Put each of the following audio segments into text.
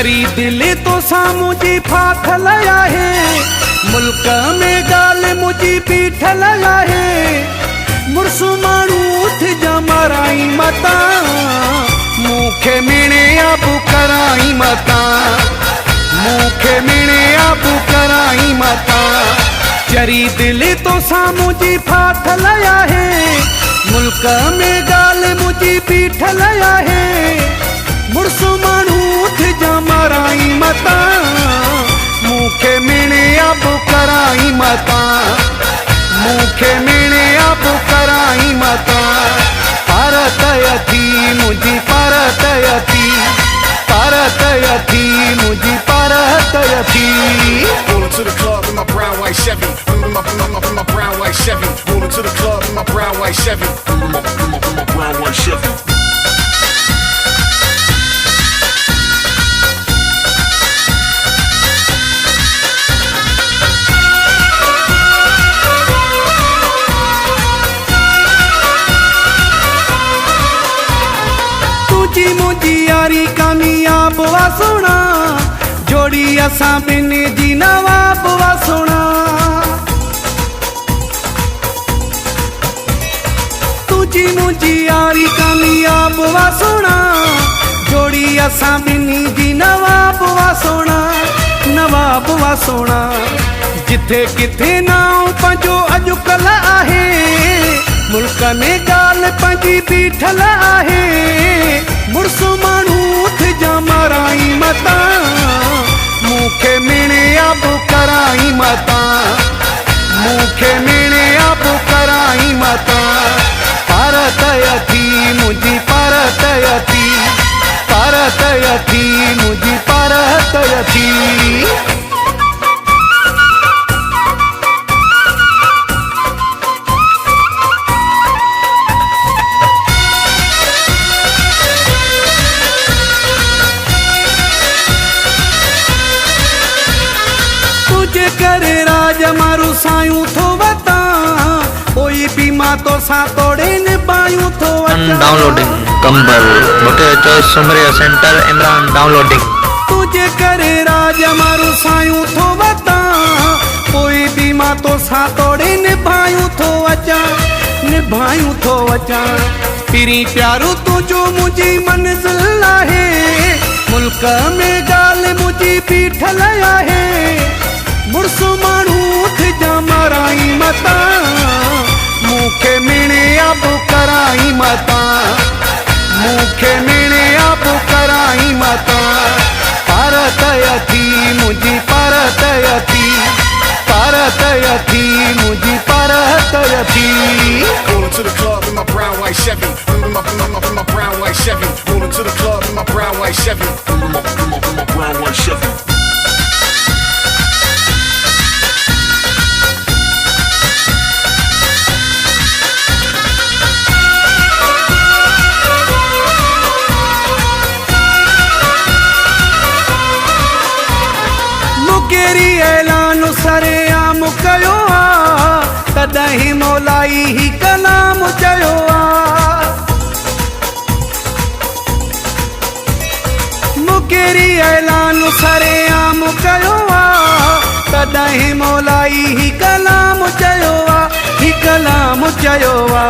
चरी दिल तो सामू जी फाथल आहे, मुल्क में गाल मुझी बीठल आहे। मुर्सु माण्हू उठ जा माराई मता, मूंखे मिणे आबू कराई मता, मूंखे मिणे आबू कराई मता। चरी दिल तो सामू जी फाथल आहे, मुल्क में गाल मुझी बीठल आहे। मुर्सु माण्हू उठ जा माराई मता, मूंखे मिणे आबू कराई मता, मूंखे मिणे आबू कराई मता। परत यथी मुझी परत यथी, परत यथी मुझी परत यथी। Rolling to the club in my brown white Chevy, my brown white Chevy. Rolling to the club in my brown white Chevy, my brown white Chevy. मुझी यारी कामयाब वा सोना, जोड़ी असां बिनी जी नवाब वा सोना। तुझी मुझी यारी कामयाब वा सोना, जोड़ी असां बिनी जी नवाब वा सोना, नवाब वा सोना। जिथे किथे नाव पंहिंजो अॼुकल आहे, मुल्क में गाल पंहिंजी बीठल आहे। मुर्सु माण्हू उठ जा माराई मता, मूंखे मिणे आबू कराई मता, मूंखे मिणे आबू कराई मता। परत यथी मुझी परत यथी, परत यथी मुझी परत यथी। करे राज मारू सायूं थो वता, कोई बीमा तो सा तोड़े न बायूं थो वता। डाउनलोडिंग कंबल मोटे choice Sumaria centre Imran downloading. तुझे करे राज मारू सायूं थो वता, कोई बीमा तो सा तोड़े न बायूं थो वचा, न बायूं थो वचा। पिरी प्यारो तुझो मुझी मंजिल आहे, मुल्क में गाल मुझी बीठल आहे। मुर्सु माण्हू उठ जा माराई मता, मूंखे मिणे आबू कराई मता, मूंखे मिणे आबू कराई मता। परत यथी मुझी परत यथी, परत यथी मुझी परत यथी। Rolling to the club in my brown white Chevy, my brown white Chevy. Rolling to the club in my brown white Chevy, my brown white Chevy. ऐलान सरे आम कयो आ, तॾहिं मौलाई ही कलाम चयो आ। मुकेरी ऐलान सरे आम कयो आ, तॾहिं मौलाई ही कलाम चयो आ, ही कलाम चयो आ।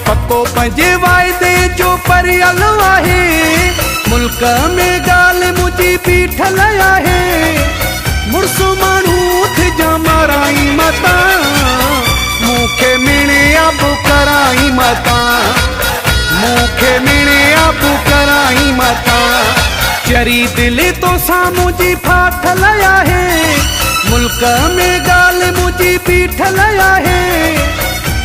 पको पंहिंजे वाइदे जो परियल आहे, मुल्क में गाल मुझी बीठल आहे। मुर्सु माण्हू उठ जा माराई मता, मूंखे मिणे आबू कराई मता, मूंखे मिणे आबू कराई मता। चरी दिल तो सामू जी फाथल आहे, मुल्क में गाल मुझी बीठल आहे।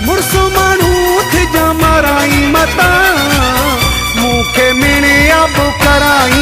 मुर्सु माण्हू उठ जा माराई मता, मूंखे मिणे आबू कराई